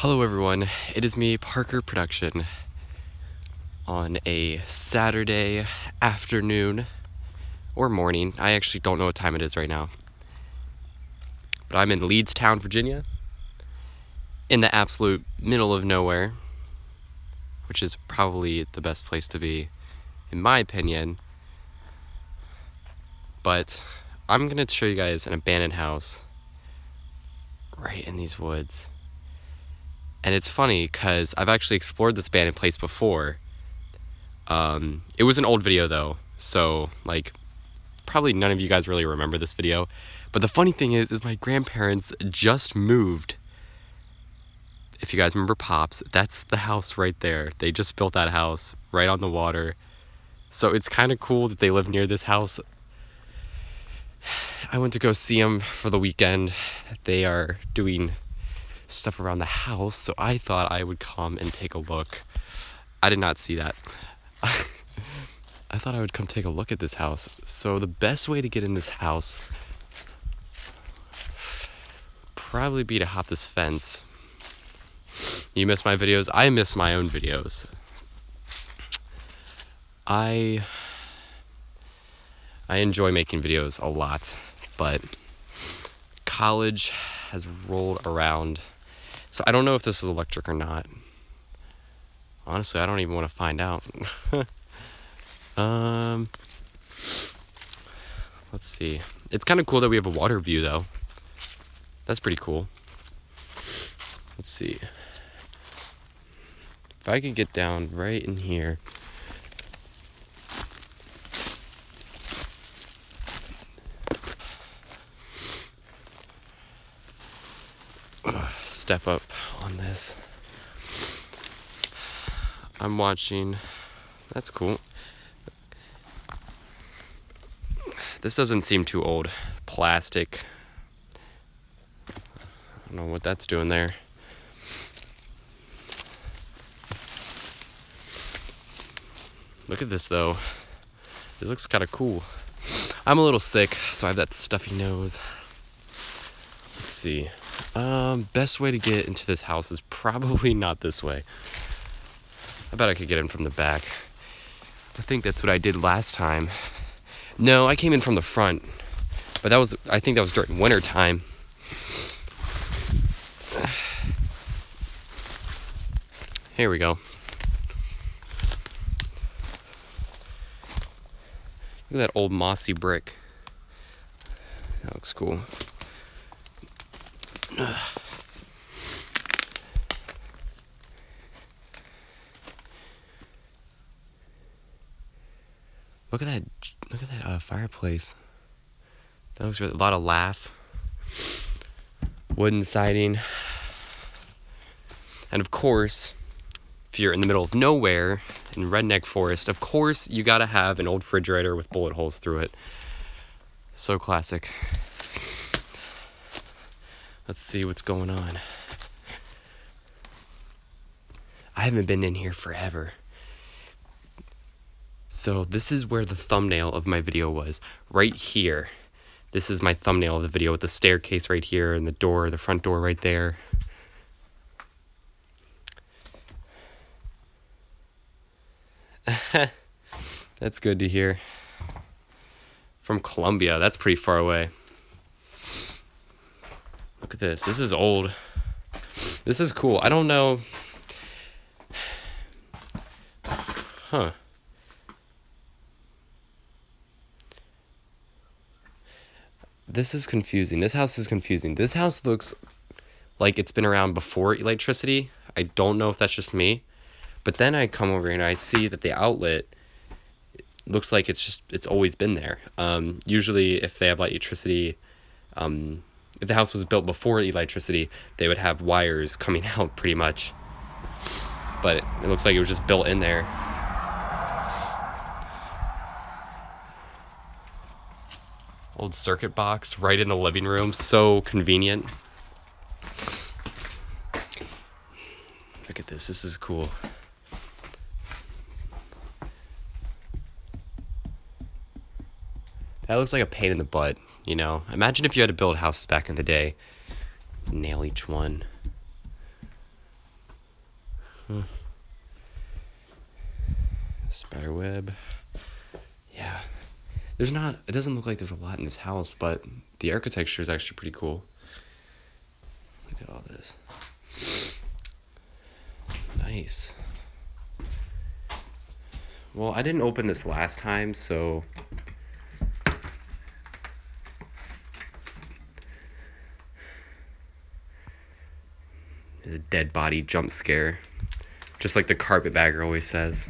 Hello everyone, it is me, Parker Production, on a Saturday afternoon or morning. I actually don't know what time it is right now. But I'm in Leedstown, Virginia, in the absolute middle of nowhere, which is probably the best place to be, in my opinion. But I'm going to show you guys an abandoned house right in these woods. And it's funny because I've actually explored this abandoned place before. It was an old video though, so like probably none of you guys really remember this video. But the funny thing is my grandparents just moved. If you guys remember Pops, that's the house right there. They just built that house right on the water. So it's kind of cool that they live near this house. I went to go see them for the weekend. They are doing stuff around the house, so I thought I would come and take a look. I did not see that. I thought I would come take a look at this house. So the best way to get in this house probably be to hop this fence. You miss my videos? I miss my own videos. I enjoy making videos a lot, but college has rolled around. So I don't know if this is electric or not. Honestly, I don't even want to find out. Let's see. It's kind of cool that we have a water view though. That's pretty cool. Let's see. If I could get down right in here. Step up on this. I'm watching. That's cool. This doesn't seem too old. Plastic. I don't know what that's doing there. Look at this though. This looks kind of cool. I'm a little sick, so I have that stuffy nose. Let's see. Best way to get into this house is probably not this way. I bet I could get in from the back. I think that's what I did last time. No, I came in from the front, but I think that was during winter time. Here we go. Look at that old mossy brick. That looks cool. Look at that fireplace. That looks really, a lot of lath. Wooden siding. And of course, if you're in the middle of nowhere in redneck forest, of course you gotta have an old refrigerator with bullet holes through it. So classic. Let's see what's going on. I haven't been in here forever. So this is where the thumbnail of my video was. Right here. This is my thumbnail of the video with the staircase right here and the door, the front door right there. That's good to hear. From Colombia, that's pretty far away. Look at this. This is old. This is cool. I don't know. Huh. This is confusing. This house is confusing. This house looks like it's been around before electricity. I don't know if that's just me. But then I come over and I see that the outlet looks like it's always been there. Usually if they have electricity, if the house was built before electricity, they would have wires coming out pretty much. But it looks like it was just built in there. Old circuit box right in the living room. So convenient. Look at this. This is cool. That looks like a pain in the butt, you know? Imagine if you had to build houses back in the day. Nail each one. Spider web. Yeah. It doesn't look like there's a lot in this house, but the architecture is actually pretty cool. Look at all this. Nice. Well, I didn't open this last time, so there's a dead body jump scare, just like the carpetbagger always says.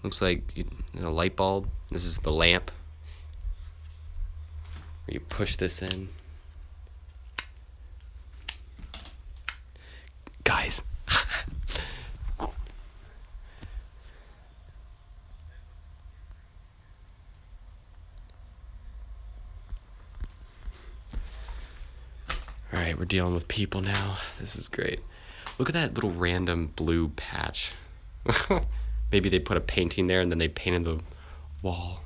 Looks like a light bulb. This is the lamp where you push this in. Guys. Alright, we're dealing with people now. This is great. Look at that little random blue patch. Maybe they put a painting there and then they painted the wall.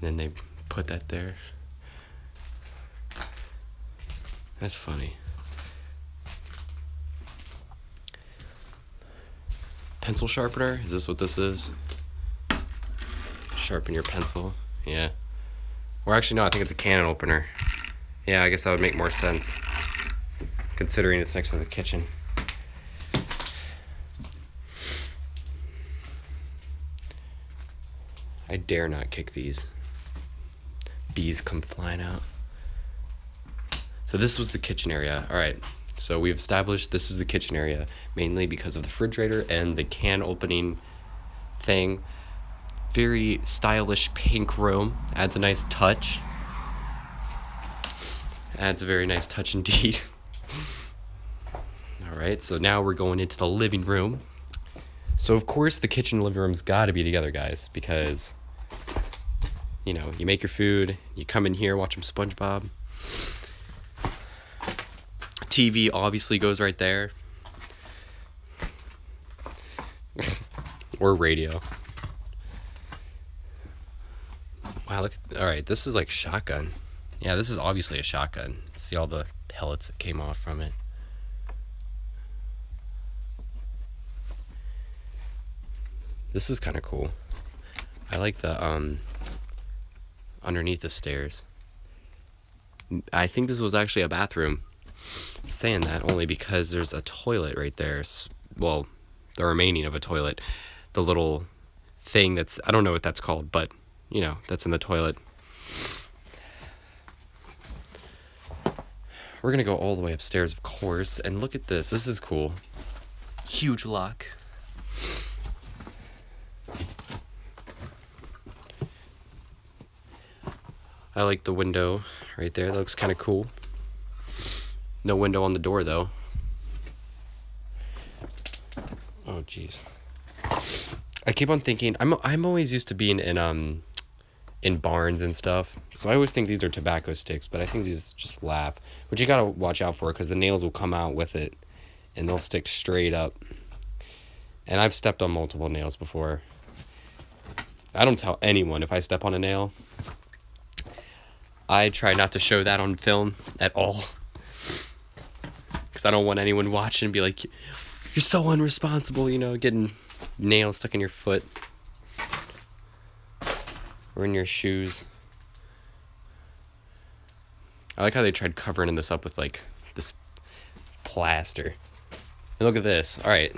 And then they put that there. That's funny. Pencil sharpener? Is this what this is? Sharpen your pencil. Yeah. Or actually, no, I think it's a can opener. Yeah, I guess that would make more sense, considering it's next to the kitchen. I dare not kick these. Bees come flying out. So this was the kitchen area. All right. So we've established this is the kitchen area, mainly because of the refrigerator and the can opening thing. Very stylish pink room. Adds a nice touch. Adds a very nice touch indeed. All right, so now we're going into the living room. So of course the kitchen and living room's got to be together, guys, because you know, you make your food, you come in here, watch some SpongeBob. TV obviously goes right there. Or radio. Wow, look at, all right, this is like shotgun. Yeah, this is obviously a shotgun. See all the pellets that came off from it. This is kind of cool. I like the underneath the stairs. I think this was actually a bathroom. I'm saying that only because there's a toilet right there. Well, the remaining of a toilet. The little thing that's, I don't know what that's called, but you know, that's in the toilet. We're gonna go all the way upstairs, of course, and look at this. This is cool. Huge lock. I like the window right there. That looks kind of cool. No window on the door though. Oh jeez. I keep on thinking I'm always used to being in barns and stuff, so I always think these are tobacco sticks, but I think these just laugh, which you gotta watch out for because the nails will come out with it and they'll stick straight up. And I've stepped on multiple nails before. I don't tell anyone if I step on a nail. I try not to show that on film at all, because I don't want anyone watching and be like, you're so unresponsible, you know, getting nails stuck in your foot or in your shoes. I like how they tried covering this up with like this plaster. And look at this. All right,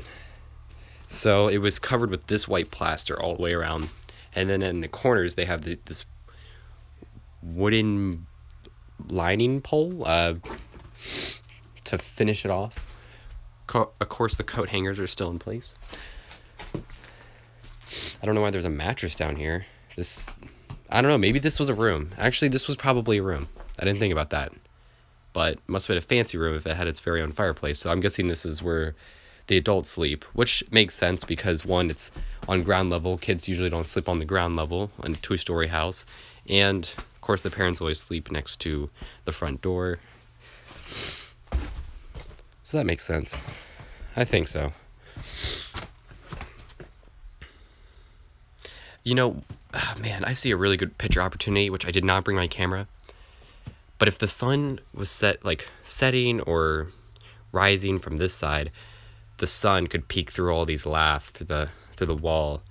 so it was covered with this white plaster all the way around, and then in the corners they have this wooden lining pole to finish it off. Of course the coat hangers are still in place. I don't know why there's a mattress down here. I don't know, maybe this was a room. Actually, this was probably a room. I didn't think about that. But must have been a fancy room if it had its very own fireplace. So I'm guessing this is where the adults sleep, which makes sense because one, it's on ground level. Kids usually don't sleep on the ground level in a 2-story house. And of course the parents always sleep next to the front door. So that makes sense. I think so. You know, man, I see a really good picture opportunity, which I did not bring my camera. But if the sun was setting or rising from this side, the sun could peek through all these lath through the wall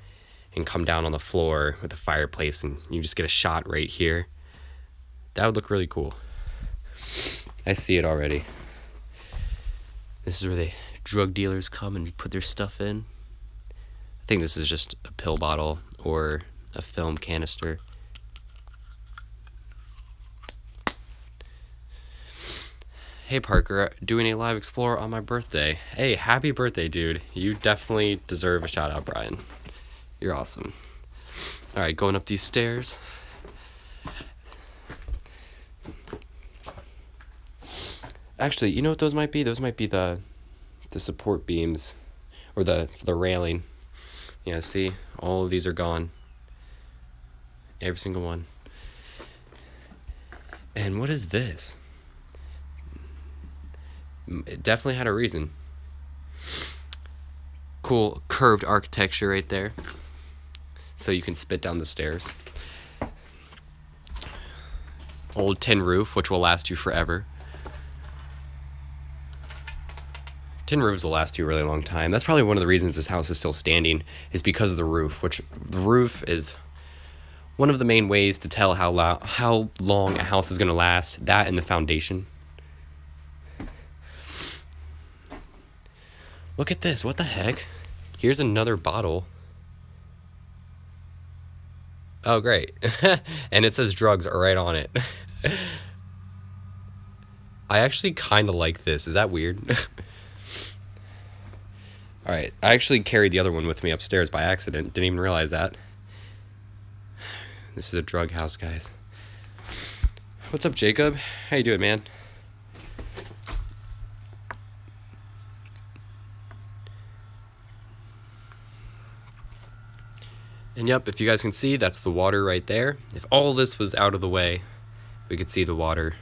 and come down on the floor with the fireplace, and you just get a shot right here. That would look really cool. I see it already. This is where the drug dealers come and put their stuff in. I think this is just a pill bottle or a film canister. Hey Parker, doing a live Explorer on my birthday. Hey, happy birthday, dude. You definitely deserve a shout out, Brian. You're awesome. Alright, going up these stairs. Actually, you know what those might be? Those might be the support beams, or the railing. Yeah, see? All of these are gone. Every single one. And what is this? It definitely had a reason. Cool curved architecture right there. So you can spit down the stairs. Old tin roof, which will last you forever. Tin roofs will last you a really long time. That's probably one of the reasons this house is still standing, is because of the roof, which the roof is one of the main ways to tell how long a house is going to last. That and the foundation. Look at this. What the heck? Here's another bottle. Oh, great. And it says drugs right on it. I actually kind of like this. Is that weird? Alright, I actually carried the other one with me upstairs by accident. Didn't even realize that. This is a drug house, guys. What's up, Jacob? How you doing, man? And yep, if you guys can see, that's the water right there. If all this was out of the way, we could see the water.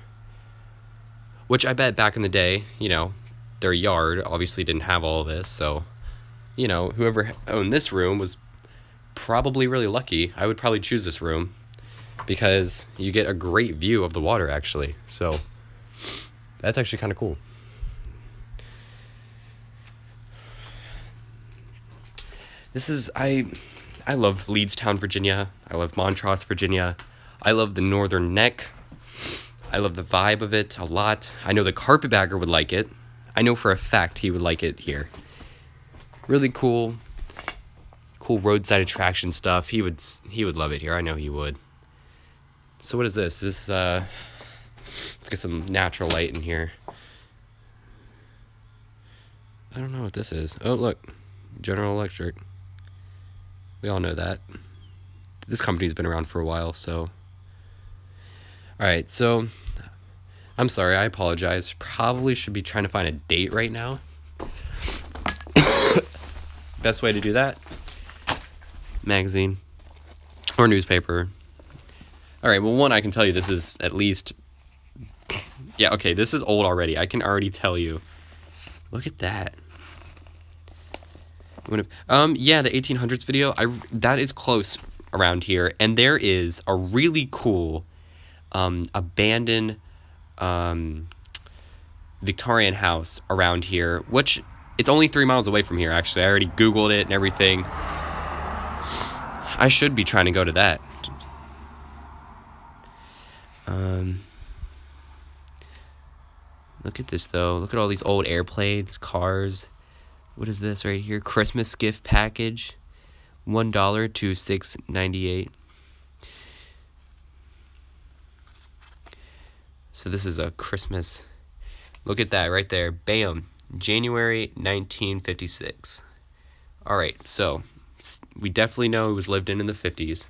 Which I bet back in the day, you know, their yard obviously didn't have all of this, so, you know, whoever owned this room was probably really lucky. I would probably choose this room because you get a great view of the water, actually. So that's actually kind of cool. This is, I love Leedstown, Virginia. I love Montrose, Virginia. I love the Northern Neck. I love the vibe of it a lot. I know the carpetbagger would like it. I know for a fact he would like it here. Really cool roadside attraction stuff. He would love it here. I know he would. So what is this? Let's get some natural light in here. I don't know what this is. Oh, look. General Electric. We all know that. This company's been around for a while, so. Alright, so. I'm sorry, I apologize. Probably should be trying to find a date right now. Best way to do that? Magazine. Or newspaper. Alright, well, one, I can tell you this is at least. Yeah, okay, this is old already. I can already tell you. Look at that. Yeah, the 1800s video, that is close around here, and there is a really cool abandoned Victorian house around here, which it's only 3 miles away from here. Actually, I already Googled it and everything. I should be trying to go to that. Look at this though. Look at all these old airplanes, cars. What is this right here? Christmas gift package. $1 to $6.98. So this is a Christmas. Look at that right there. Bam. January 1956. Alright, so we definitely know it was lived in the 50s.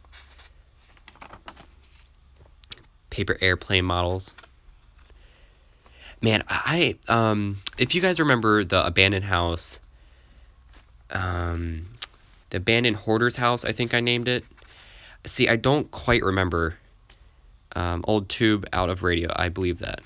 Paper airplane models. Man, if you guys remember the abandoned house, the abandoned hoarder's house, I think I named it. See, I don't quite remember. Old tube out of radio, I believe that.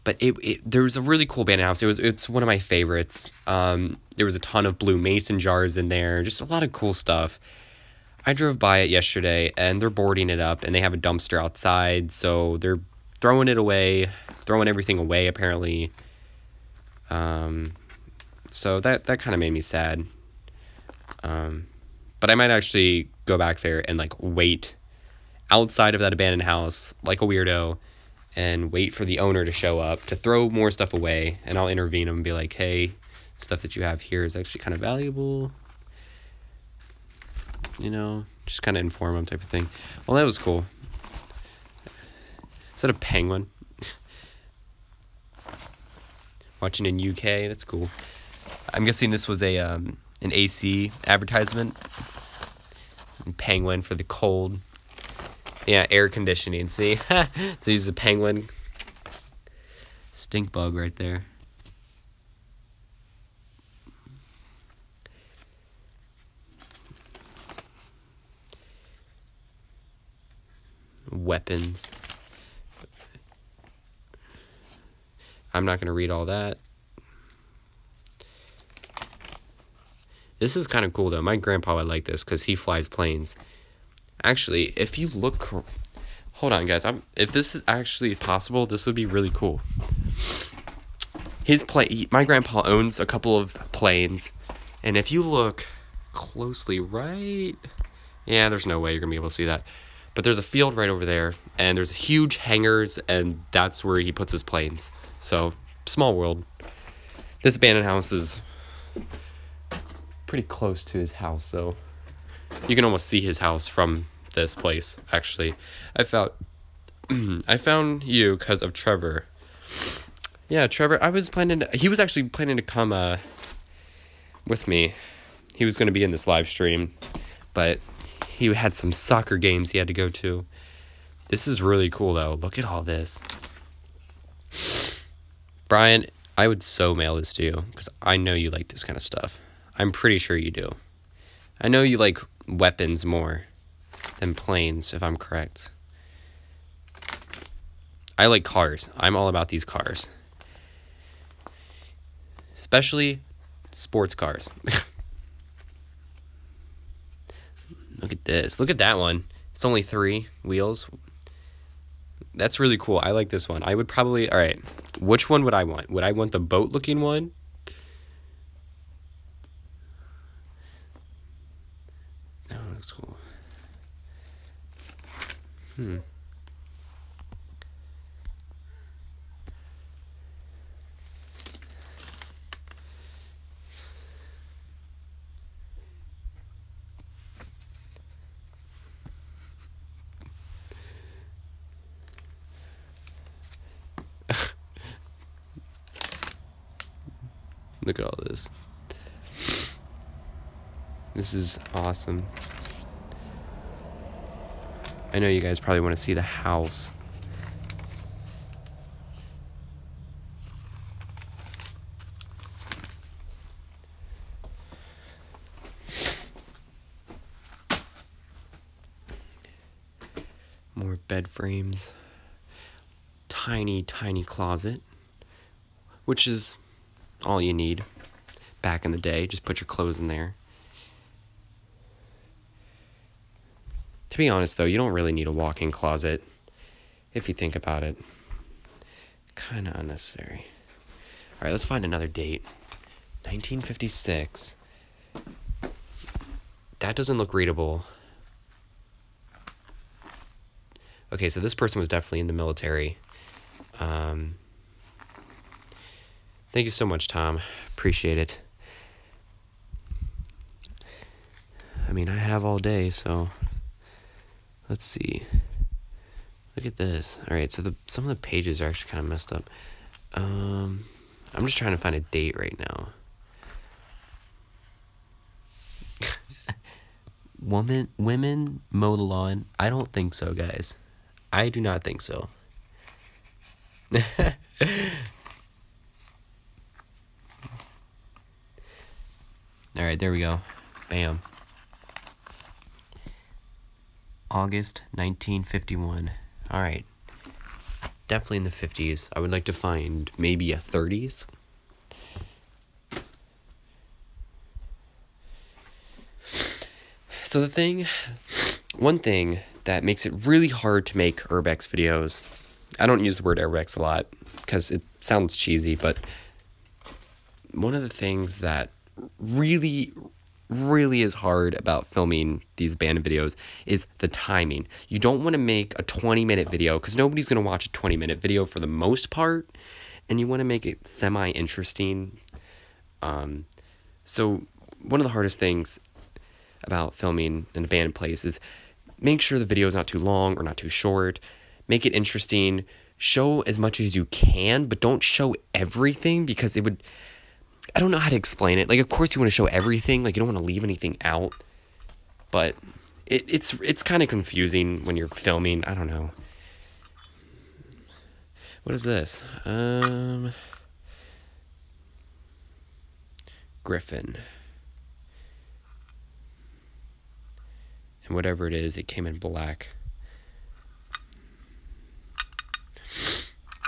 But there was a really cool abandoned house. It's one of my favorites. There was a ton of blue mason jars in there, just a lot of cool stuff. I drove by it yesterday, and they're boarding it up, and they have a dumpster outside, so they're throwing it away, throwing everything away, apparently. So that kind of made me sad. But I might actually go back there and, like, wait outside of that abandoned house, like a weirdo, and wait for the owner to show up to throw more stuff away, and I'll intervene and be like, hey, stuff that you have here is actually kind of valuable. You know, just kind of inform them type of thing. Well, that was cool. Is that a penguin? Watching in UK, that's cool. I'm guessing this was a an AC advertisement. Penguin for the cold. Yeah, air conditioning, see? So use the penguin. Stink bug right there. Weapons. I'm not going to read all that. This is kind of cool, though. My grandpa would like this because he flies planes. Actually, if you look... Hold on, guys. If this is actually possible, this would be really cool. My grandpa owns a couple of planes. And if you look closely, right... Yeah, there's no way you're going to be able to see that. But there's a field right over there. And there's huge hangars. And that's where he puts his planes. So, small world. This abandoned house is pretty close to his house, so you can almost see his house from this place. Actually, I found you because of Trevor. Yeah, Trevor. He was actually planning to come with me. He was going to be in this live stream, but he had some soccer games he had to go to. This is really cool, though. Look at all this. Brian, I would so mail this to you because I know you like this kind of stuff. I'm pretty sure you do. I know you like weapons more than planes, if I'm correct. I like cars. I'm all about these cars. Especially sports cars. Look at this. Look at that one. It's only 3 wheels. That's really cool. I like this one. I would probably... All right. Which one would I want? Would I want the boat-looking one? That one looks cool. Look at all this. This is awesome. I know you guys probably want to see the house. More bed frames. Tiny, tiny closet. Which is all you need back in the day. Just put your clothes in there. To be honest, though, you don't really need a walk-in closet if you think about it. Kind of unnecessary. All right, let's find another date. 1956. That doesn't look readable. Okay, so this person was definitely in the military. Thank you so much, Tom. Appreciate it. I mean, I have all day, so let's see. Look at this. All right, so some of the pages are actually kind of messed up. I'm just trying to find a date right now. Women mow the lawn? I don't think so, guys. I do not think so. All right, there we go. Bam. August 1951. All right. Definitely in the 50s. I would like to find maybe a 30s. So one thing that makes it really hard to make urbex videos, I don't use the word urbex a lot because it sounds cheesy, but one of the things that really is hard about filming these abandoned videos is the timing. You don't want to make a 20-minute video because nobody's going to watch a 20-minute video for the most part, and you want to make it semi-interesting. So one of the hardest things about filming an abandoned place is make sure the video is not too long or not too short. Make it interesting. Show as much as you can, but don't show everything because it would... I don't know how to explain it. Like, of course you want to show everything. Like, you don't want to leave anything out. But it's kind of confusing when you're filming. I don't know. What is this? Griffin. And whatever it is, it came in black.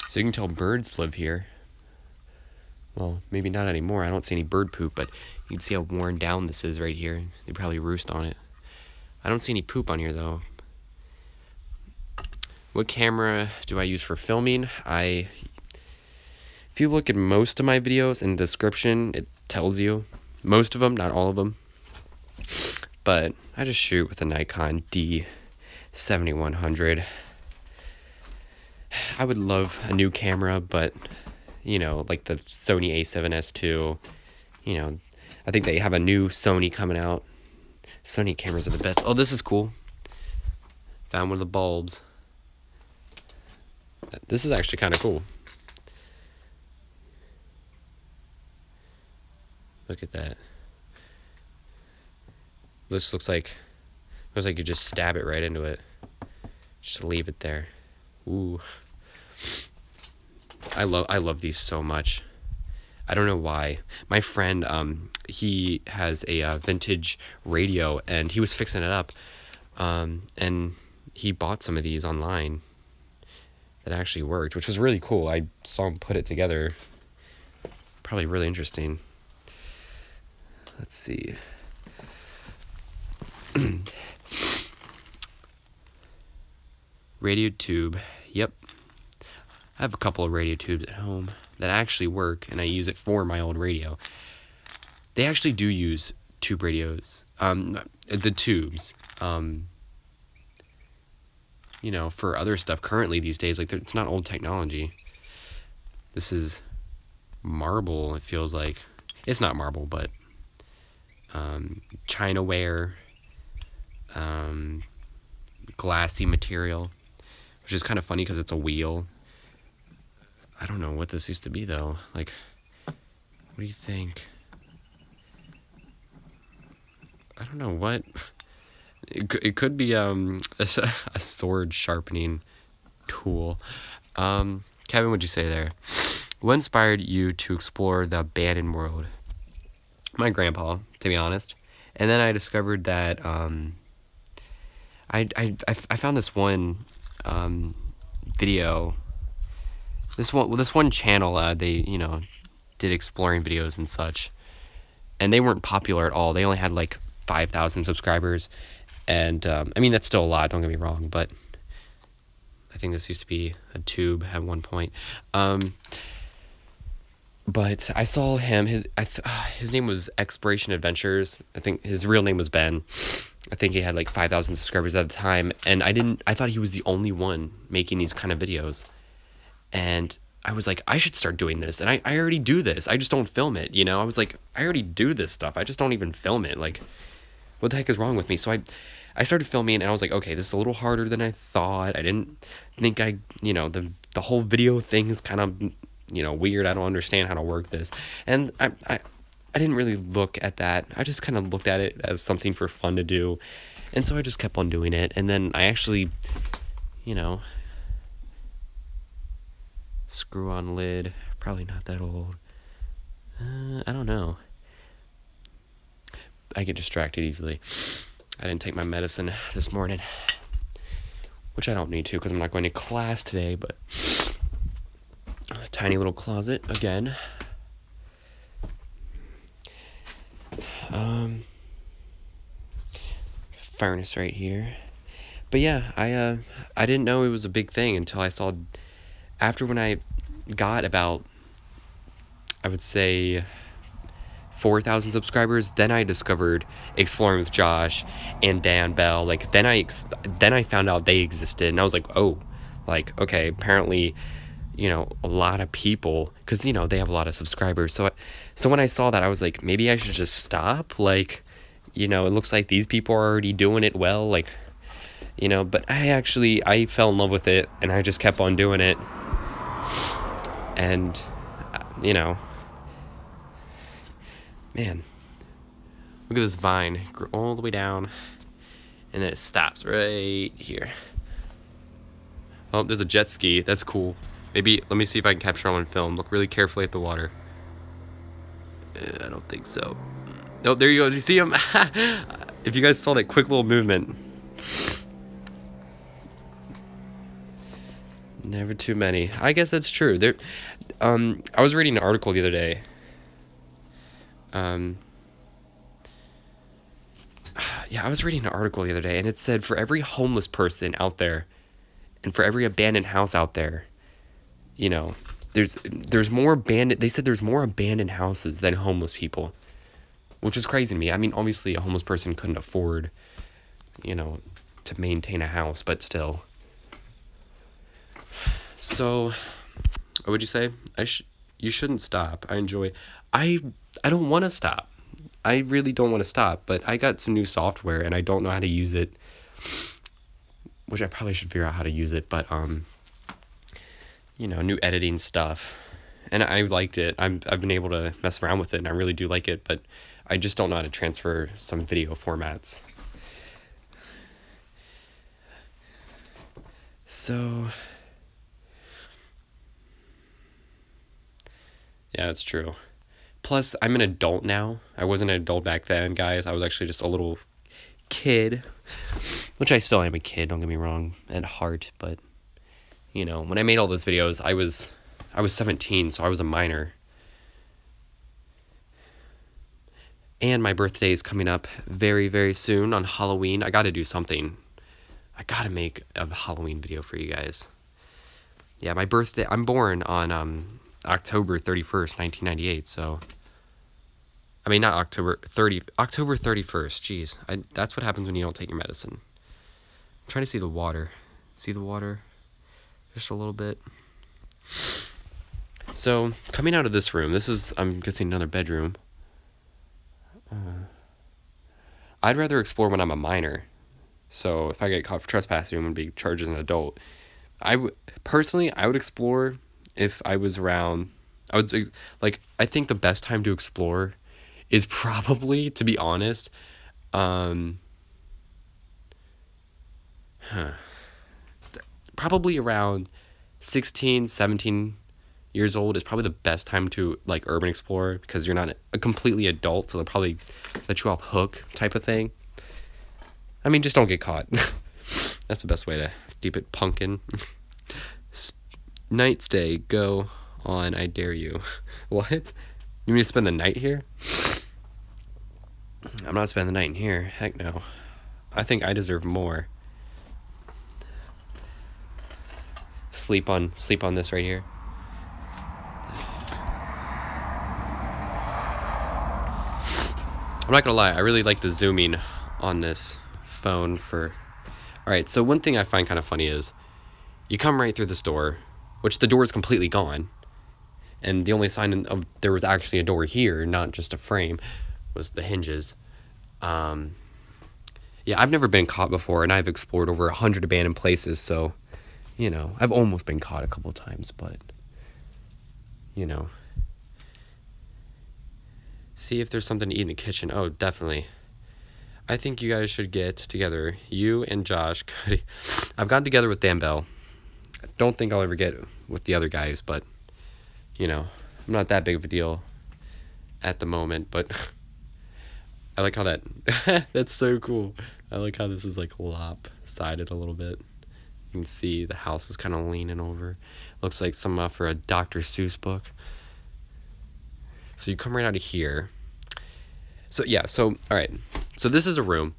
So you can tell birds live here. Well, maybe not anymore. I don't see any bird poop, but you can see how worn down this is right here. They probably roost on it. I don't see any poop on here, though. What camera do I use for filming? If you look at most of my videos in the description, it tells you. Most of them, not all of them. But I just shoot with a Nikon D7100. I would love a new camera, but... you know, like the Sony A7S II, you know, I think they have a new Sony coming out. Sony cameras are the best. Oh, this is cool. Found one of the bulbs. This is actually kind of cool. Look at that. This looks like you just stab it right into it. Just leave it there. Ooh. I love these so much. I don't know why. My friend, he has a vintage radio, and he was fixing it up, and he bought some of these online that actually worked, which was really cool. I saw him put it together. Probably really interesting. Let's see. Radio tube. Yep. I have a couple of radio tubes at home that actually work, and I use it for my old radio. They actually do use tube radios. The tubes. You know, for other stuff currently these days, like, it's not old technology. This is marble, it feels like. It's not marble, but Chinaware, glassy material, which is kind of funny because it's a wheel. I don't know what this used to be, though. Like, what do you think? I don't know what. It could be a sword sharpening tool. Kevin, what'd you say there? What inspired you to explore the abandoned world? My grandpa, to be honest. And then I discovered that I found this one video. This one channel, they, you know, did exploring videos and such, and they weren't popular at all. They only had like 5,000 subscribers, and I mean, that's still a lot, don't get me wrong, but I think this used to be a tube at one point. But I saw him, his name was Exploration Adventures. I think his real name was Ben. I think he had like 5,000 subscribers at the time, and I thought he was the only one making these kind of videos. And I was like, I should start doing this. And I already do this. I just don't film it, you know? I was like, I already do this stuff. I just don't even film it. Like, what the heck is wrong with me? So I started filming, and I was like, okay, this is a little harder than I thought. I didn't think you know, the whole video thing is kind of, you know, weird. I don't understand how to work this. And I didn't really look at that. I just kind of looked at it as something for fun to do. And so I just kept on doing it. And then I actually, you know... Screw on lid, probably not that old. I don't know. I get distracted easily. I didn't take my medicine this morning, which I don't need to because I'm not going to class today, but a tiny little closet again. furnace right here. But yeah, I didn't know it was a big thing until I saw, after when I got about, I would say, 4,000 subscribers, then I discovered Exploring with Josh and Dan Bell. Like, then I found out they existed, and I was like, oh, like, okay, apparently, you know, a lot of people, because, you know, they have a lot of subscribers. So when I saw that, I was like, maybe I should just stop. Like, you know, it looks like these people are already doing it well, like, you know. But I fell in love with it, and I just kept on doing it. And, you know, man, look at this vine, grow all the way down, and then it stops right here. Oh, there's a jet ski. That's cool. Maybe, let me see if I can capture on film. Look really carefully at the water. I don't think so. Oh, there you go. Do you see him? If you guys saw that quick little movement. Never too many. I guess that's true. There, I was reading an article the other day. Yeah, I was reading an article the other day, and it said for every homeless person out there, and for every abandoned house out there, you know, there's more abandoned. They said there's more abandoned houses than homeless people, which is crazy to me. I mean, obviously, a homeless person couldn't afford, you know, to maintain a house, but still. So, what would you say? You shouldn't stop. I don't want to stop. I really don't want to stop, but I got some new software and I don't know how to use it, which I probably should figure out how to use it, but, you know, new editing stuff, and I liked it. I've been able to mess around with it, and I really do like it, but I just don't know how to transfer some video formats. So, yeah, it's true. Plus, I'm an adult now. I wasn't an adult back then, guys. I was actually just a little kid, which I still am a kid, don't get me wrong, at heart, but, you know, when I made all those videos, I was 17, so I was a minor. And my birthday is coming up very, very soon on Halloween. I gotta do something. I gotta make a Halloween video for you guys. Yeah, my birthday, I'm born on October 31st, 1998, so, I mean, not October 31st, jeez. That's what happens when you don't take your medicine. I'm trying to see the water. See the water? Just a little bit. So, coming out of this room, this is, I'm guessing, another bedroom. I'd rather explore when I'm a minor. So, if I get caught for trespassing, I'm going to be charged as an adult. Personally, I would explore if I was around, I think the best time to explore is probably, to be honest, probably around 16, 17 years old is probably the best time to, like, urban explore, because you're not a completely adult, so they'll probably let you off hook type of thing. I mean, just don't get caught. That's the best way to keep it punkin'. Night stay, go on, I dare you. What? You mean to spend the night here? I'm not spending the night in here. Heck no. I think I deserve more. Sleep on this right here. I'm not gonna lie, I really like the zooming on this phone for... Alright, so one thing I find kind of funny is, you come right through this door, which the door is completely gone, and the only sign of there was actually a door here, not just a frame, was the hinges. Yeah, I've never been caught before, and I've explored over 100 abandoned places, so, you know, I've almost been caught a couple times, but, you know. See if there's something to eat in the kitchen. Oh, definitely. I think you guys should get together. You and Josh. I've gotten together with Dan Bell. I don't think I'll ever get with the other guys, but, you know, I'm not that big of a deal at the moment, but I like how that's so cool. I like how this is, like, lopsided a little bit. You can see the house is kind of leaning over. Looks like some for a Dr. Seuss book. So you come right out of here. So, yeah, so, all right. So this is a room.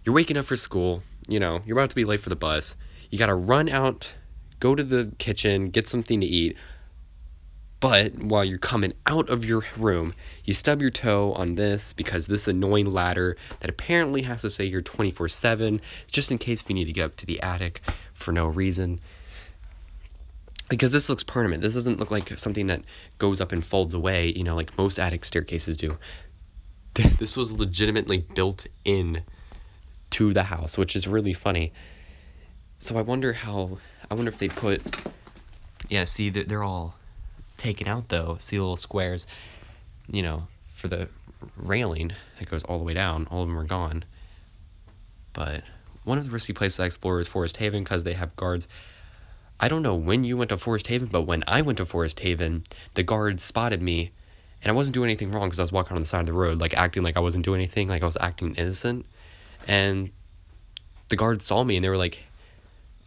You're waking up for school, you know, you're about to be late for the bus. You gotta run out, go to the kitchen, get something to eat. But while you're coming out of your room, you stub your toe on this because this annoying ladder that apparently has to stay here 24/7, just in case if you need to get up to the attic for no reason. Because this looks permanent. This doesn't look like something that goes up and folds away, you know, like most attic staircases do. This was legitimately built in to the house, which is really funny. So I wonder if they put, yeah, see, they're all taken out though. See the little squares, you know, for the railing that goes all the way down. All of them are gone. But one of the risky places I explore is Forest Haven because they have guards. I don't know when you went to Forest Haven, but when I went to Forest Haven, the guards spotted me, and I wasn't doing anything wrong because I was walking on the side of the road, like acting like I wasn't doing anything, like I was acting innocent. And the guards saw me and they were like,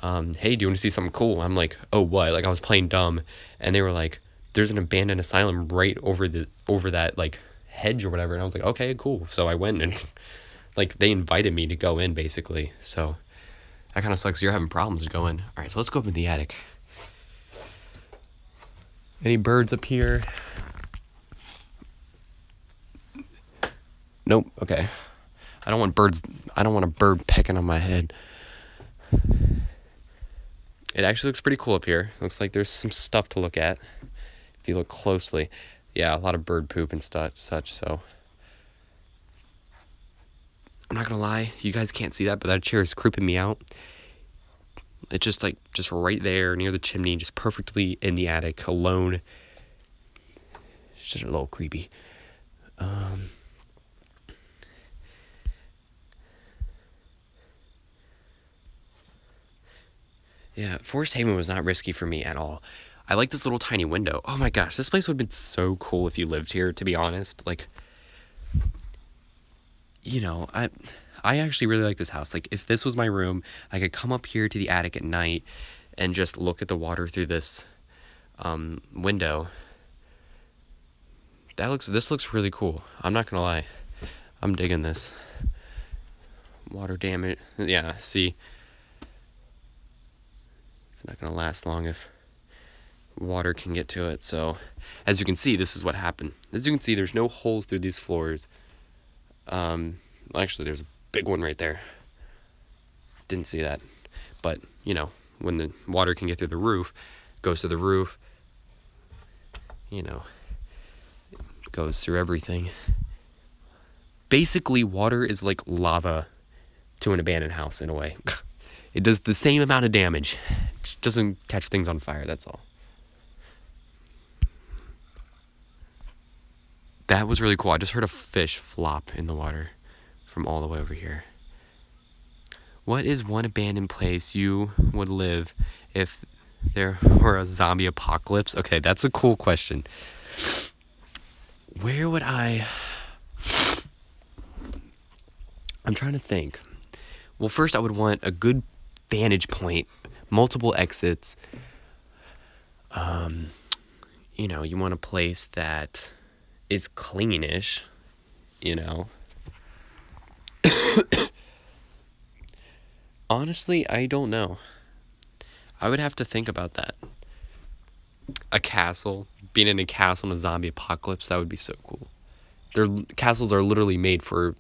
hey, do you want to see something cool? I'm like, oh, what? Like I was playing dumb, and they were like, there's an abandoned asylum right over that like hedge or whatever. And I was like, okay, cool. So I went and like they invited me to go in basically. So that kind of sucks. You're having problems going. All right, so let's go up in the attic. Any birds up here? Nope. Okay. I don't want birds. I don't want a bird pecking on my head. It actually looks pretty cool up here. Looks like there's some stuff to look at if you look closely. Yeah, a lot of bird poop and such, so. I'm not gonna lie, you guys can't see that, but that chair is creeping me out. It's just right there near the chimney, just perfectly in the attic, alone. It's just a little creepy. Yeah, Forest Haven was not risky for me at all. I like this little tiny window. Oh my gosh, this place would have been so cool if you lived here, to be honest. Like, you know, I actually really like this house. Like, if this was my room, I could come up here to the attic at night and just look at the water through this window. This looks really cool. I'm not gonna lie. I'm digging this. Water damage. Yeah, see. It's not gonna last long if water can get to it. So, as you can see, this is what happened. As you can see, there's no holes through these floors. Actually, there's a big one right there. Didn't see that. But, you know, when the water can get through the roof, goes to the roof, you know, goes through everything. Basically, water is like lava to an abandoned house in a way. It does the same amount of damage. It just doesn't catch things on fire, that's all. That was really cool. I just heard a fish flop in the water from all the way over here. What is one abandoned place you would live if there were a zombie apocalypse? Okay, that's a cool question. Where would I'm trying to think. Well, first I would want a good vantage point, multiple exits. You know, you want a place that is cleanish, you know. Honestly, I don't know. I would have to think about that. A castle, being in a castle in a zombie apocalypse, that would be so cool. Castles are literally made for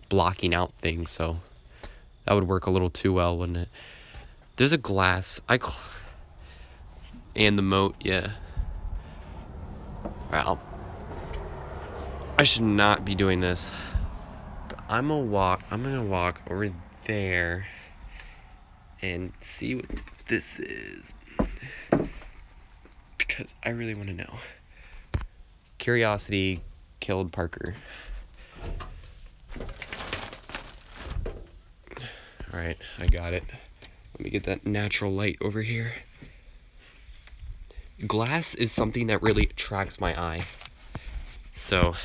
blocking out things, so that would work a little too well, wouldn't it? There's a glass, and the moat, yeah. Well, I should not be doing this, but I'm gonna walk over there and see what this is, because I really want to know. Curiosity killed Parker. Alright, I got it. Let me get that natural light over here. Glass is something that really attracts my eye. So,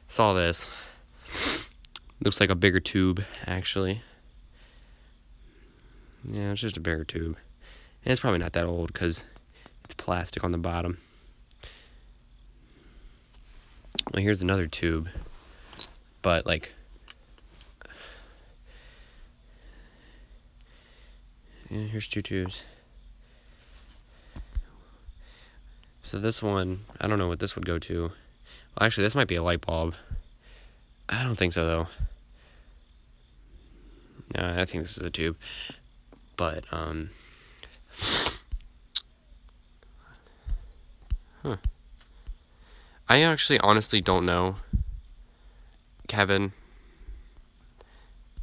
saw this. Looks like a bigger tube, actually. Yeah, it's just a bigger tube. And it's probably not that old because it's plastic on the bottom. Well, here's another tube. But, like, Yeah, here's 2 tubes. So this one, I don't know what this would go to. Well, actually, this might be a light bulb. I don't think so, though. No, I think this is a tube. But, huh. I actually honestly don't know. Kevin,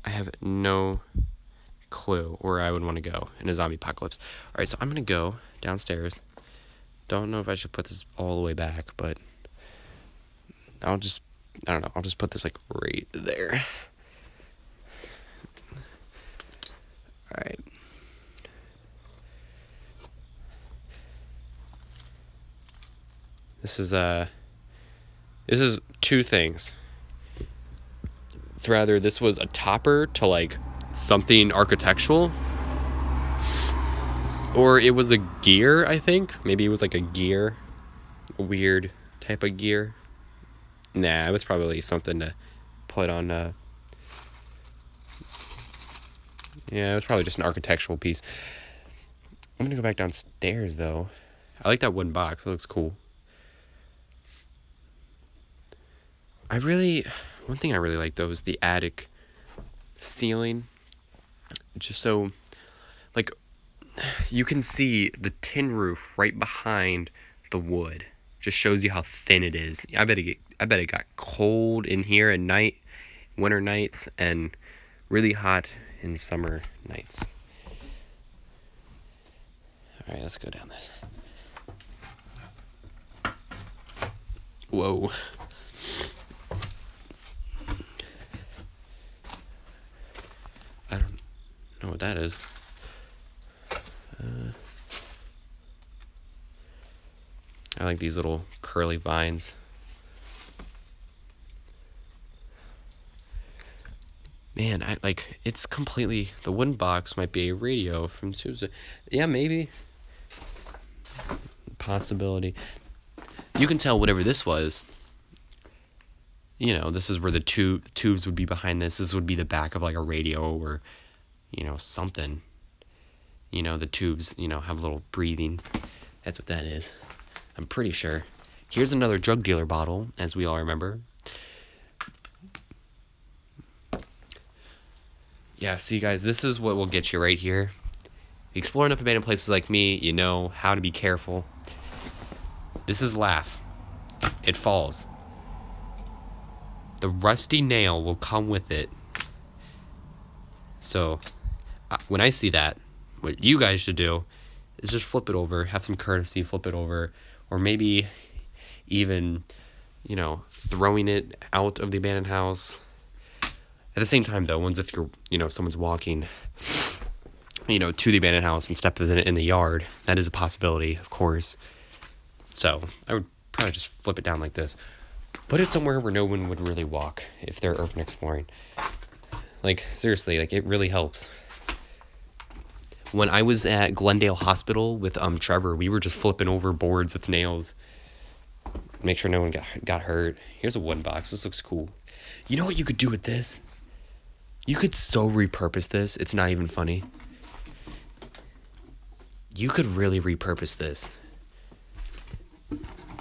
I have no clue where I would want to go in a zombie apocalypse. Alright, so I'm gonna go downstairs. Don't know if I should put this all the way back, but I don't know, I'll just put this like right there. Alright. This is 2 things. It's rather this was a topper to like something architectural, or it was a gear, I think. Maybe it was like a gear, a weird type of gear. Nah, it was probably something to put on, yeah, it was probably just an architectural piece. I'm gonna go back downstairs, though. I like that wooden box. It looks cool. One thing I really like, though, is the attic ceiling. Just so, like, you can see the tin roof right behind the wood. Just shows you how thin it is. I bet it got cold in here at night, winter nights, and really hot in summer nights. All right, let's go down this. Whoa. I don't know what that is. I like these little curly vines. Man, it's completely, the wooden box might be a radio from Tuesday. Yeah, maybe. Possibility. You can tell whatever this was. You know, this is where the tubes would be behind this. This would be the back of like a radio or, you know, something. You know, the tubes, you know, have a little breathing. That's what that is. I'm pretty sure. Here's another drug dealer bottle, as we all remember. Yeah, see, guys, this is what will get you right here. You explore enough abandoned places like me, you know how to be careful. This is laugh. It falls. The rusty nail will come with it. So, when I see that, what you guys should do is just flip it over, have some courtesy, flip it over, or maybe even, you know, throwing it out of the abandoned house. At the same time, though, once if you're, you know, someone's walking, you know, to the abandoned house and steps in it in the yard, that is a possibility, of course. So, I would probably just flip it down like this. Put it somewhere where no one would really walk if they're urban exploring. Like, seriously, like, it really helps. When I was at Glendale Hospital with Trevor, we were just flipping over boards with nails. Make sure no one got hurt. Here's a wooden box. This looks cool. You know what you could do with this? You could so repurpose this. It's not even funny. You could really repurpose this.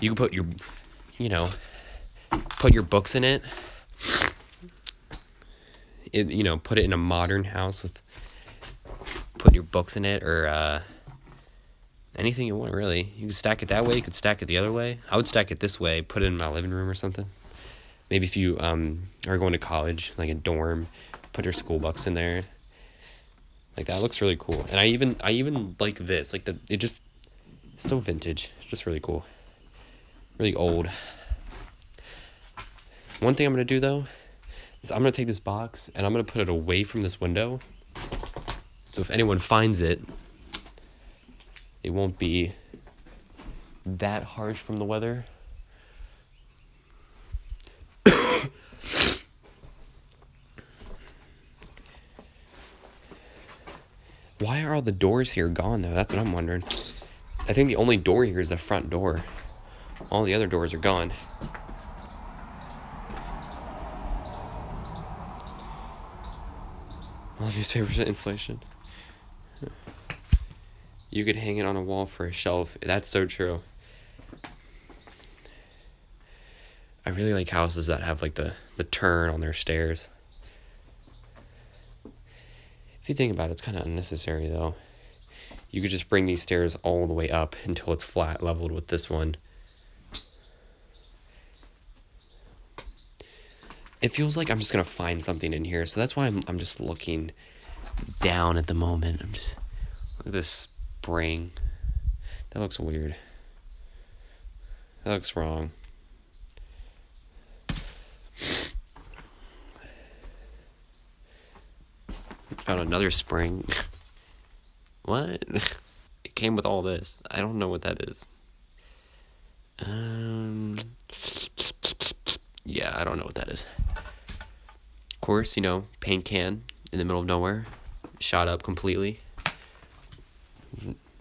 You could put your, you know, put your books in it. You know, put it in a modern house with, put your books in it, or anything you want, really. You can stack it that way, you could stack it the other way. I would stack it this way, put it in my living room or something. Maybe if you are going to college, like a dorm, put your school books in there. Like, that looks really cool. And I even like this, like it just, so vintage, just really cool. Really old. One thing I'm going to do, though, is I'm going to take this box and I'm going to put it away from this window. So if anyone finds it, it won't be that harsh from the weather. Why are all the doors here gone, though? That's what I'm wondering. I think the only door here is the front door. All the other doors are gone. All newspapers and insulation. You could hang it on a wall for a shelf. That's so true. I really like houses that have like the turn on their stairs. If you think about it, it's kind of unnecessary though. You could just bring these stairs all the way up until it's flat leveled with this one. It feels like I'm just gonna find something in here, so that's why I'm just looking down at the moment. I'm just look at this spring. That looks weird. That looks wrong. Found another spring. What? It came with all this. I don't know what that is. Yeah, I don't know what that is. Of course, you know, paint can in the middle of nowhere. Shot up completely.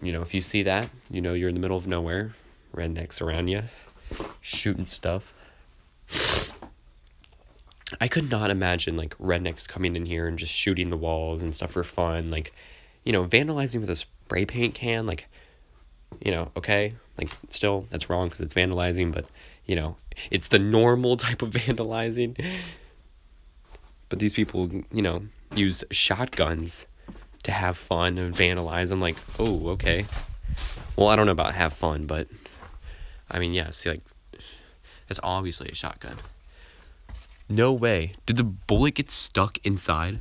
You know, if you see that, you know you're in the middle of nowhere. Rednecks around you. Shooting stuff. I could not imagine, like, rednecks coming in here and just shooting the walls and stuff for fun. Like, you know, vandalizing with a spray paint can, like, you know, okay. Like, still, that's wrong because it's vandalizing, but, you know, it's the normal type of vandalizing. But these people, you know, use shotguns to have fun and vandalize. I'm like, oh, okay. Well, I don't know about have fun, but, I mean, yeah, see, like, that's obviously a shotgun. No way. Did the bullet get stuck inside?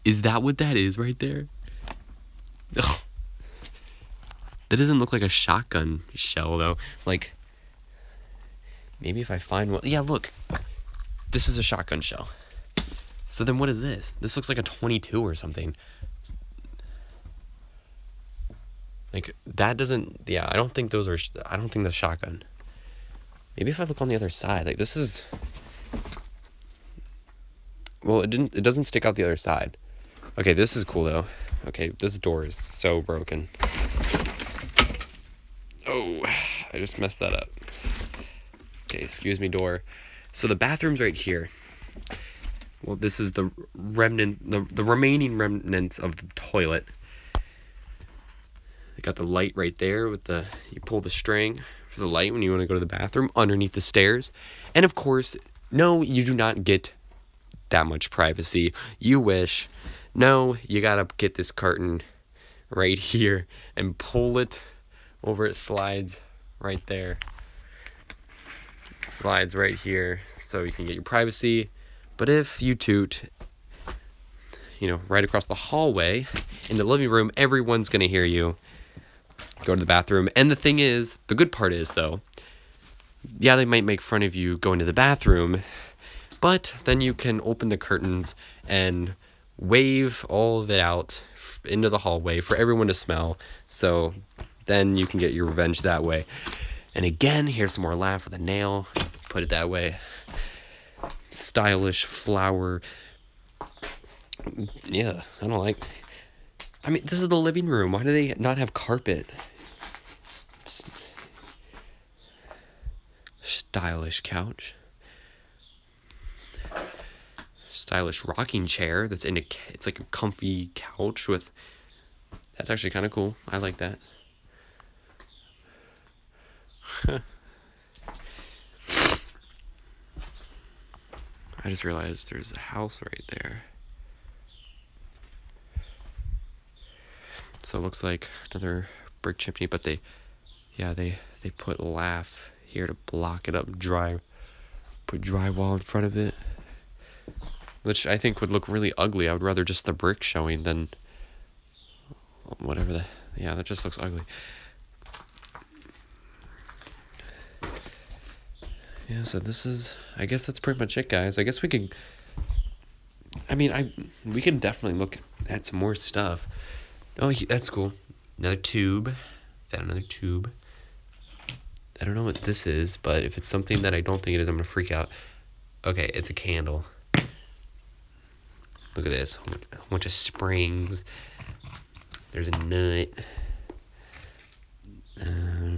Is that what that is right there? Oh. That doesn't look like a shotgun shell, though. Like, maybe if I find one... Yeah, look. This is a shotgun shell. So then what is this? This looks like a 22 or something. Like, that doesn't... Yeah, I don't think those are... I don't think that's shotgun. Maybe if I look on the other side. Like, this is... Well, it doesn't stick out the other side. Okay, this is cool, though. Okay, this door is so broken. Oh, I just messed that up. Okay, excuse me, door. So the bathroom's right here. Well, this is the remnant, the remaining remnants of the toilet. I got the light right there with the, you pull the string for the light when you want to go to the bathroom underneath the stairs. And of course, no, you do not get that much privacy. You wish. No, you gotta get this curtain right here and pull it over. It slides right there. It slides right here so you can get your privacy. But if you toot, you know, right across the hallway in the living room, everyone's gonna hear you. Go to the bathroom. And the thing is, the good part is though, yeah, they might make fun of you going to the bathroom, but then you can open the curtains and wave all of it out into the hallway for everyone to smell. So then you can get your revenge that way. And again, here's some more laugh with a nail. Put it that way. Stylish flower. Yeah, I don't like... I mean, this is the living room. Why do they not have carpet? It's... Stylish couch. Stylish rocking chair that's in a, it's like a comfy couch with, that's actually kind of cool. I like that. I just realized there's a house right there. So it looks like another brick chimney, but they put laugh here to block it up, put drywall in front of it. Which I think would look really ugly. I would rather just the brick showing than whatever the... Yeah, that just looks ugly. Yeah, so this is... I guess that's pretty much it, guys. I guess we could... I mean, we can definitely look at some more stuff. Oh, that's cool. Another tube. Found another tube. I don't know what this is, but if it's something that I don't think it is, I'm going to freak out. Okay, it's a candle. Look at this, a bunch of springs. There's a nut. I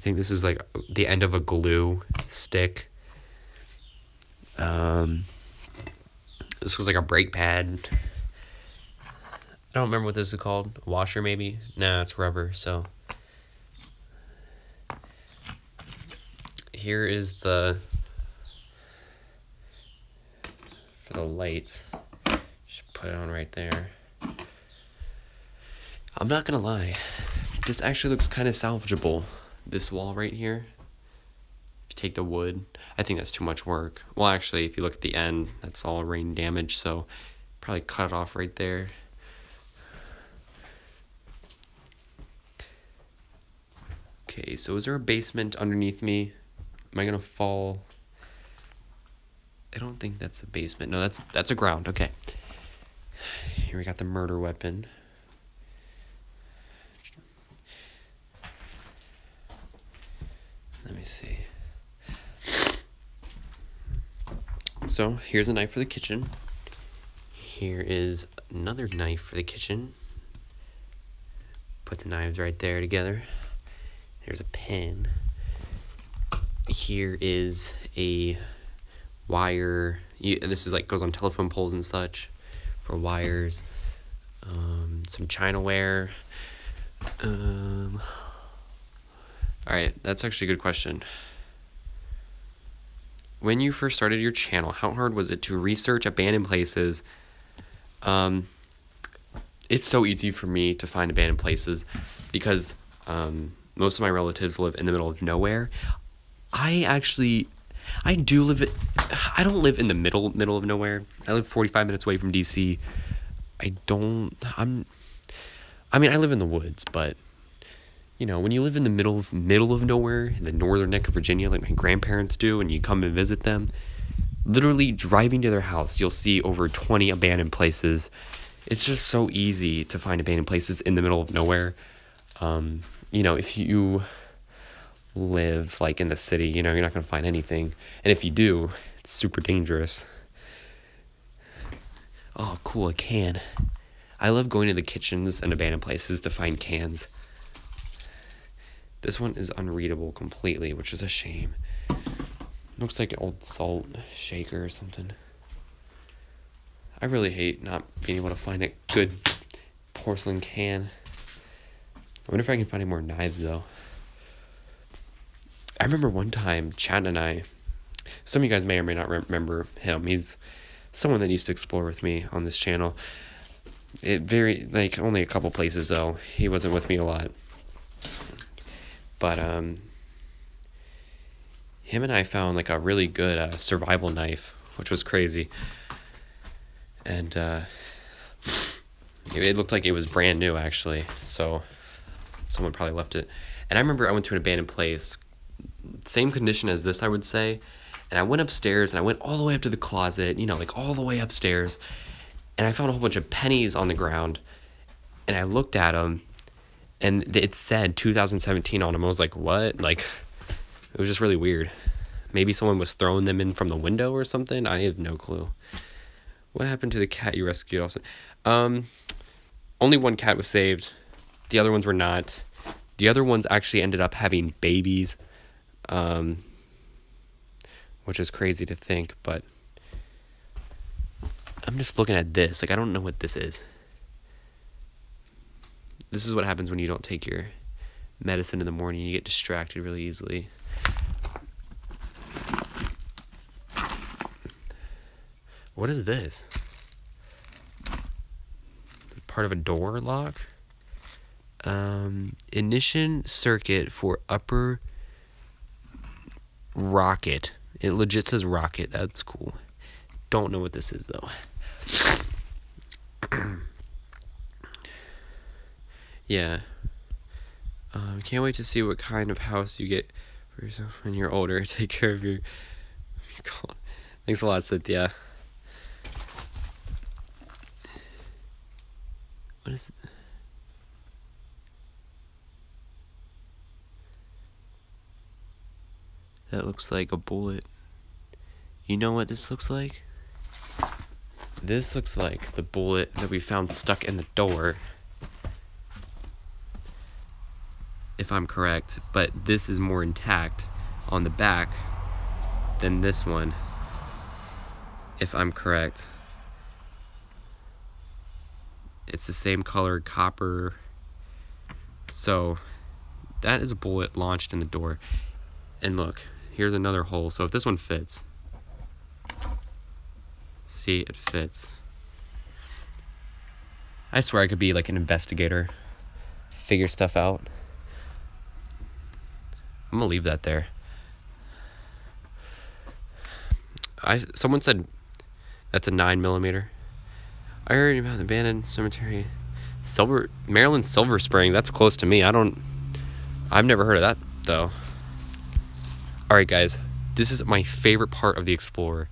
think this is like the end of a glue stick. This was like a brake pad. I don't remember what this is called. A washer, maybe? Nah, it's rubber, so. Here is the, for the lights. Just put it on right there. I'm not gonna lie. This actually looks kind of salvageable. This wall right here. If you take the wood, I think that's too much work. Well, actually, if you look at the end, that's all rain damage, so probably cut it off right there. Okay, so is there a basement underneath me? Am I gonna fall? I don't think that's a basement. No, that's a ground. Okay. Here we got the murder weapon. Let me see. So here's a knife for the kitchen. Here is another knife for the kitchen. Put the knives right there together. There's a pen. Here is a wire. This is like goes on telephone poles and such for wires. Some Chinaware. Alright, that's actually a good question. When you first started your channel, how hard was it to research abandoned places? It's so easy for me to find abandoned places because most of my relatives live in the middle of nowhere. I don't live in the middle of nowhere. I live 45 minutes away from DC. I live in the woods, but you know, when you live in the middle of nowhere, in the northern neck of Virginia, like my grandparents do, and you come and visit them, literally driving to their house, you'll see over 20 abandoned places. It's just so easy to find abandoned places in the middle of nowhere. You know, if you live like in the city, you know, you're not going to find anything. And if you do, it's super dangerous. Oh, cool, a can. I love going to the kitchens and abandoned places to find cans. This one is unreadable completely, which is a shame. Looks like an old salt shaker or something. I really hate not being able to find a good porcelain can. I wonder if I can find any more knives, though. I remember one time, Chad and I, some of you guys may or may not remember him. He's someone that used to explore with me on this channel. Only a couple places, though. He wasn't with me a lot. But, him and I found, like, a really good survival knife, which was crazy. And, it looked like it was brand new, actually. So, someone probably left it. And I remember I went to an abandoned place, same condition as this, I would say. And I went upstairs, and I went all the way up to the closet, you know, like, all the way upstairs. And I found a whole bunch of pennies on the ground. And I looked at them. And it said 2017 on them. I was like, what? Like, it was just really weird. Maybe someone was throwing them in from the window or something. I have no clue. What happened to the cat you rescued also? Only one cat was saved. The other ones were not. The other ones actually ended up having babies. Which is crazy to think, but I'm just looking at this. Like, I don't know what this is. This is what happens when you don't take your medicine in the morning. You get distracted really easily. What is this? Part of a door lock? Ignition circuit for upper rocket. It legit says rocket. That's cool. Don't know what this is, though. Yeah. Can't wait to see what kind of house you get for yourself when you're older. Take care of your call. Thanks a lot, Cynthia. What is it? That looks like a bullet. You know what this looks like? This looks like the bullet that we found stuck in the door. If I'm correct, but this is more intact on the back than this one, if I'm correct. It's the same color, copper. So that is a bullet launched in the door. And look, here's another hole. So if this one fits, see, it fits. I swear I could be like an investigator, figure stuff out. I'm gonna leave that there. Someone said that's a 9mm. I heard about the abandoned cemetery. Maryland Silver Spring, that's close to me. I've never heard of that though. Alright guys, this is my favorite part of the Explorer.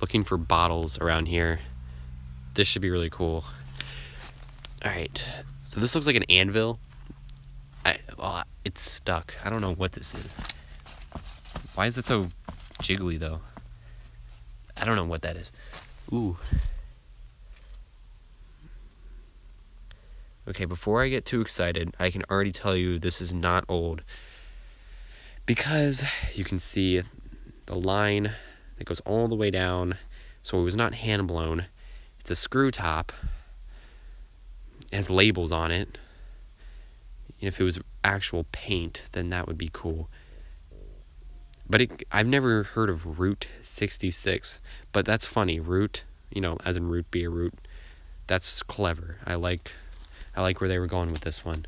Looking for bottles around here. This should be really cool. Alright, so this looks like an anvil. It's stuck. I don't know what this is. Why is it so jiggly though? I don't know what that is. Ooh. Okay, before I get too excited, I can already tell you this is not old. Because you can see the line that goes all the way down. So it was not hand blown. It's a screw top. It has labels on it. If it was actual paint, then that would be cool. But I've never heard of Route 66. But that's funny. Route, as in root beer, root. That's clever. I like where they were going with this one.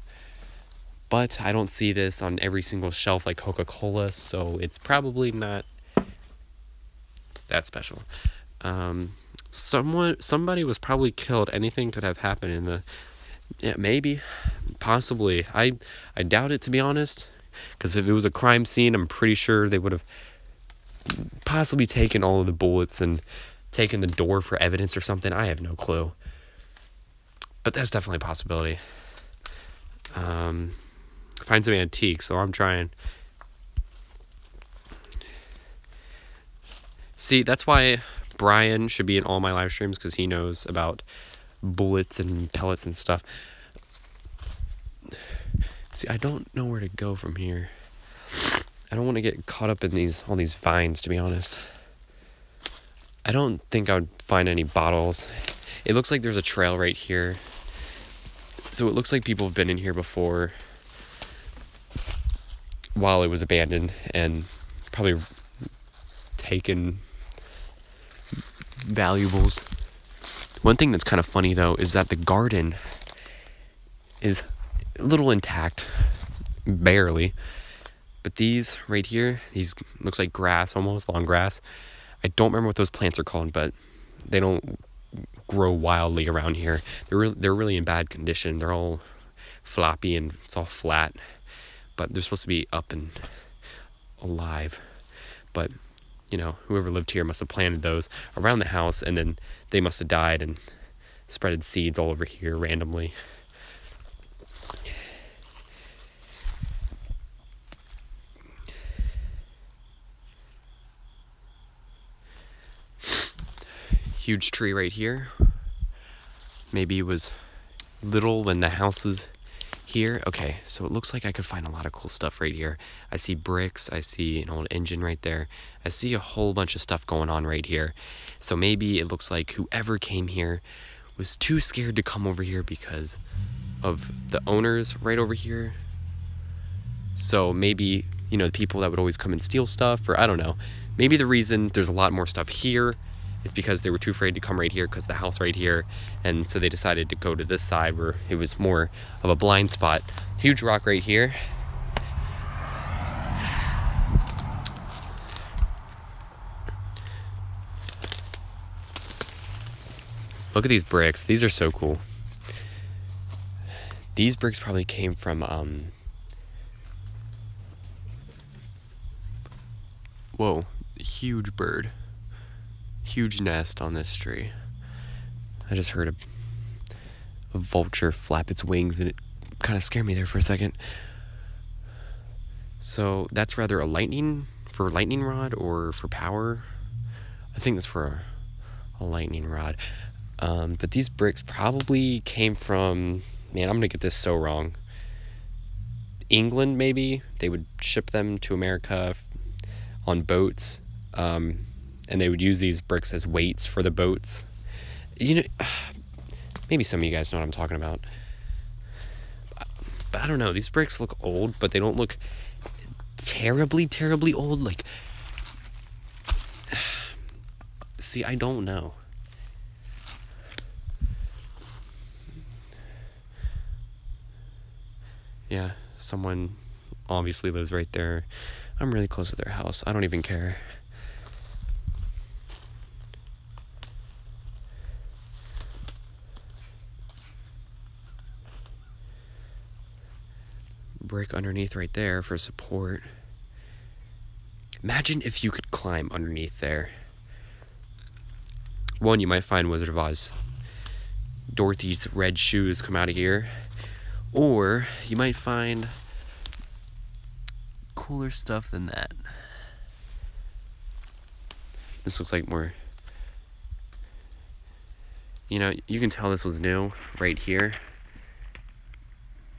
But I don't see this on every single shelf like Coca-Cola, so it's probably not that special. Somebody was probably killed. Anything could have happened in the... Yeah, maybe. Possibly. I doubt it, to be honest. Because if it was a crime scene, I'm pretty sure they would have possibly taken all of the bullets and taken the door for evidence or something. I have no clue. But that's definitely a possibility. Find some antiques, so I'm trying. See, that's why Brian should be in all my live streams, because he knows about bullets and pellets and stuff. See, I don't know where to go from here. I don't want to get caught up in all these vines, to be honest. I don't think I would find any bottles. It looks like there's a trail right here. So it looks like people have been in here before while it was abandoned and probably taken valuables. One thing that's kind of funny though is that the garden is a little intact, barely. But these right here, these looks like grass, almost long grass. I don't remember what those plants are called, but they don't grow wildly around here. They're really in bad condition. They're all floppy and it's all flat, but they're supposed to be up and alive. But whoever lived here must have planted those around the house, and then they must have died and spreaded seeds all over here randomly. Huge tree right here. Maybe it was little when the house was here. Okay, so it looks like I could find a lot of cool stuff right here. I see bricks, I see an old engine right there. I see a whole bunch of stuff going on right here. So maybe it looks like whoever came here was too scared to come over here because of the owners right over here. So maybe, the people that would always come and steal stuff, or I don't know. Maybe the reason there's a lot more stuff here is because they were too afraid to come right here because the house right here, and so they decided to go to this side where it was more of a blind spot. Huge rock right here. Look at these bricks. These are so cool. These bricks probably came from whoa, huge bird. Huge nest on this tree. I just heard a vulture flap its wings and it kind of scared me there for a second. So that's rather a lightning rod or for power. I think that's for a lightning rod. But these bricks probably came from, man, I'm gonna get this so wrong. England, maybe. They would ship them to America on boats. And they would use these bricks as weights for the boats. Maybe some of you guys know what I'm talking about. But I don't know. These bricks look old, but they don't look terribly, terribly old. Like, see, I don't know. Yeah, someone obviously lives right there. I'm really close to their house. I don't even care. Brick underneath right there for support. Imagine if you could climb underneath there. One, you might find Wizard of Oz. Dorothy's red shoes come out of here. Or you might find cooler stuff than that. This looks like more... You know, you can tell this was new right here,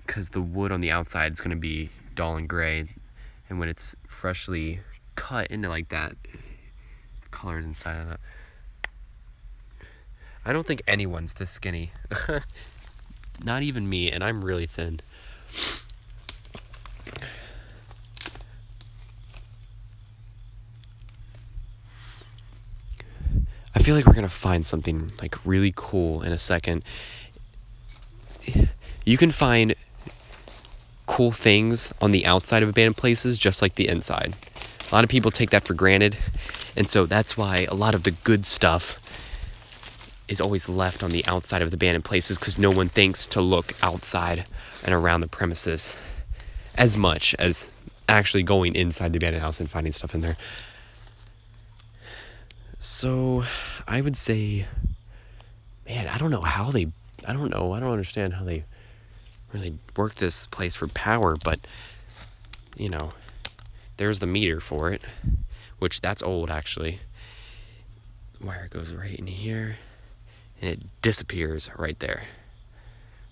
because the wood on the outside is going to be dull and gray, and when it's freshly cut into like that, colors inside of that. I don't think anyone's this skinny. Not even me, and I'm really thin. I feel like we're gonna find something like really cool in a second. You can find cool things on the outside of abandoned places just like the inside. A lot of people take that for granted, and so that's why a lot of the good stuff is always left on the outside of the abandoned places, because no one thinks to look outside and around the premises as much as actually going inside the abandoned house and finding stuff in there. So I would say, man, I don't understand how they really work this place for power, but you know, there's the meter for it, which that's old actually. Wire goes right in here and it disappears right there.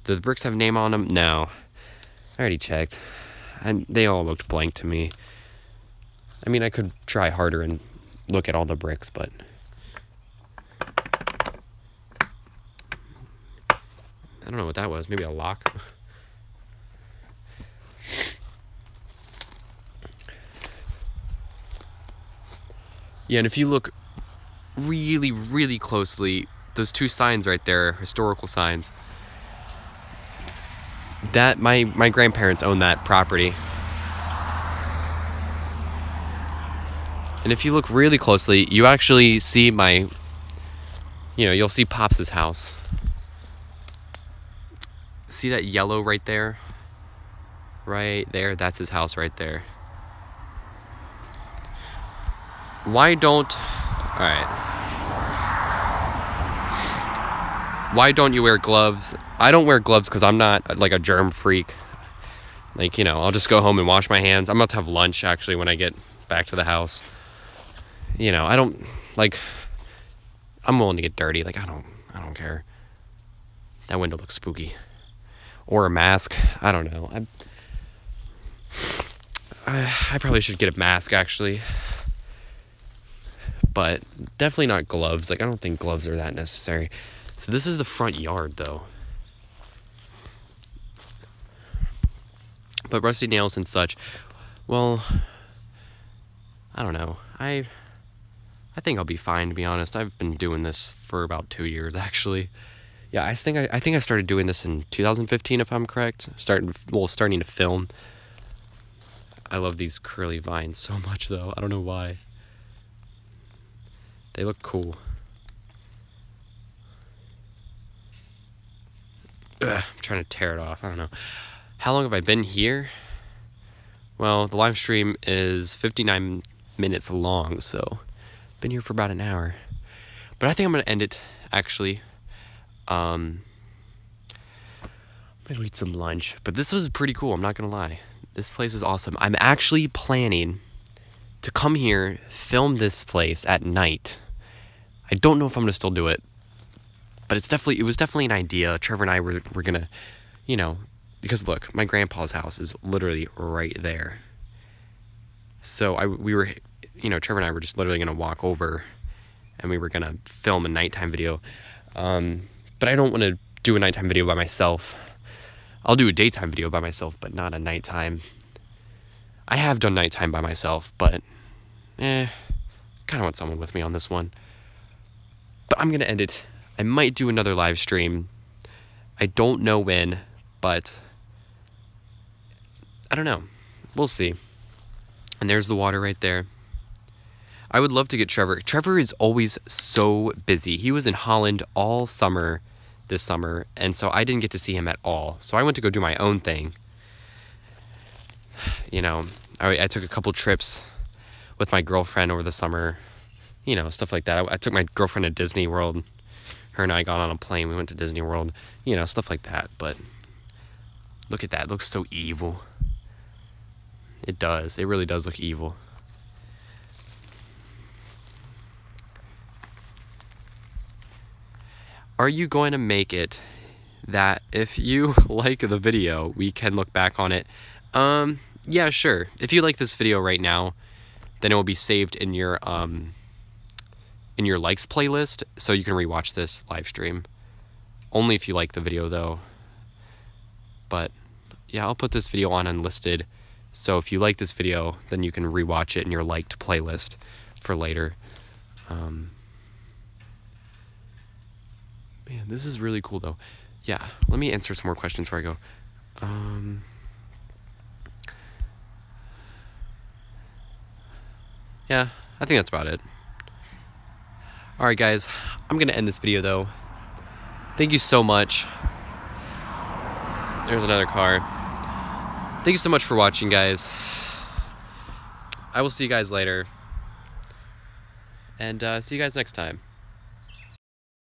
Do the bricks have a name on them? No, I already checked, and they all looked blank to me. I mean, I could try harder and look at all the bricks, but I don't know what that was. Maybe a lock. Yeah, and if you look really, really closely, those two signs right there, historical signs, that my grandparents owned that property. And if you look really closely, you actually see you'll see Pops' house. See that yellow right there? Right there, that's his house right there. Why don't you wear gloves? I don't wear gloves because I'm not like a germ freak. Like, you know, I'll just go home and wash my hands. I'm about to have lunch actually when I get back to the house. You know, I'm willing to get dirty. Like, I don't care. That window looks spooky. Or a mask. I don't know. I probably should get a mask actually. But definitely not gloves. Like, I don't think gloves are that necessary. So this is the front yard though. But rusty nails and such, well, I don't know. I think I'll be fine, to be honest. I've been doing this for about 2 years actually. Yeah, I think I started doing this in 2015 if I'm correct. Starting to film. I love these curly vines so much though. I don't know why. They look cool. Ugh, I'm trying to tear it off. I don't know. How long have I been here? Well, the live stream is 59 minutes long, so I've been here for about an hour. But I think I'm going to end it, actually. I'm going to eat some lunch. But this was pretty cool, I'm not going to lie. This place is awesome. I'm actually planning to come here, film this place at night. I don't know if I'm going to still do it, but it was definitely an idea. Trevor and I were going to, you know, because look, my grandpa's house is literally right there. So Trevor and I were just literally going to walk over and we were going to film a nighttime video. But I don't want to do a nighttime video by myself. I'll do a daytime video by myself, but not a nighttime. I have done nighttime by myself, but kind of want someone with me on this one. But I'm gonna end it. I might do another live stream. I don't know when, but I don't know. We'll see. And there's the water right there. I would love to get Trevor. Trevor is always so busy. He was in Holland all summer this summer, and so I didn't get to see him at all. So I went to go do my own thing. You know, I took a couple trips with my girlfriend over the summer. You know, stuff like that. I took my girlfriend to Disney World. Her and I got on a plane. We went to Disney World. You know, stuff like that. But look at that. It looks so evil. It does. It really does look evil. Are you going to make it that if you like the video, we can look back on it? Yeah, sure. If you like this video right now, then it will be saved in your likes playlist, so you can rewatch this live stream. Only if you like the video, though. But yeah, I'll put this video on unlisted, so if you like this video, then you can rewatch it in your liked playlist for later. Man, this is really cool, though. Yeah, let me answer some more questions before I go. Yeah, I think that's about it. Alright, guys, I'm gonna end this video, though. Thank you so much. There's another car. Thank you so much for watching, guys. I will see you guys later. And see you guys next time.